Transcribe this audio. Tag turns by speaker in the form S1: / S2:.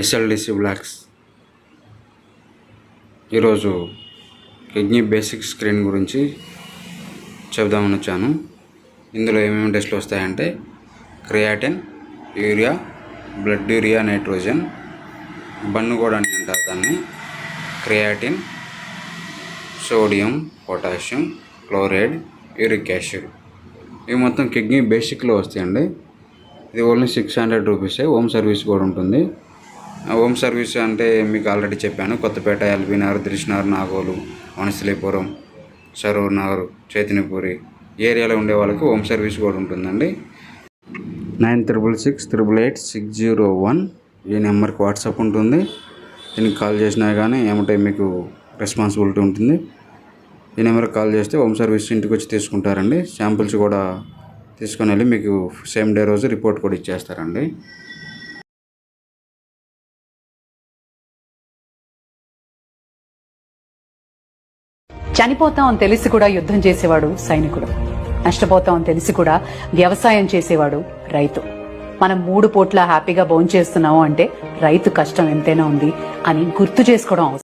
S1: ఎస్ఎల్డిసి blocks. ఈరోజు kidney basic screen గురించి చెబుదామని వచ్చాను. ఇందులో ఏమేమి టెస్టులు వస్తాయంటే creatine, urea, blood urea, nitrogen, BUN కూడా అని అంటారు దాన్ని, creatine, sodium, potassium, chloride, uric acid. ఇవి మొత్తం కిడ్నీ బేసిక్లో వస్తాయండి. ఇది ఓన్లీ 600 రూపీసే. హోమ్ సర్వీస్ కూడా ఉంటుంది. హోమ్ సర్వీస్ అంటే మీకు ఆల్రెడీ చెప్పాను. కొత్తపేట, ఎల్బీనగర్, దిల్సుఖ్నగర్, నాగోలు, వనస్థలీపురం, సరూర్ నగర్, చైతన్యపురి ఏరియాలో ఉండే వాళ్ళకి హోమ్ సర్వీస్ కూడా ఉంటుందండి. 9666888601 ఈ నెంబర్కి వాట్సాప్ ఉంటుంది. దీనికి కాల్ చేసినా కానీ ఏమంటే మీకు రెస్పాన్సిబిలిటీ ఉంటుంది. ఈ నెంబర్కి కాల్ చేస్తే హోమ్ సర్వీస్ ఇంటికి వచ్చి తీసుకుంటారండి. శాంపిల్స్ కూడా తీసుకొని వెళ్ళి మీకు సేమ్ డే రోజు రిపోర్ట్ కూడా ఇచ్చేస్తారండి.
S2: చనిపోతాం అని తెలిసి కూడా యుద్ధం చేసేవాడు సైనికుడు. నష్టపోతాం అని తెలిసి కూడా వ్యవసాయం చేసేవాడు రైతు. మనం 3 పూట్ల హ్యాపీగా భోంచేస్తున్నాము అంటే రైతు కష్టం ఎంతైనా ఉంది అని గుర్తు చేసుకోవడం అవసరం.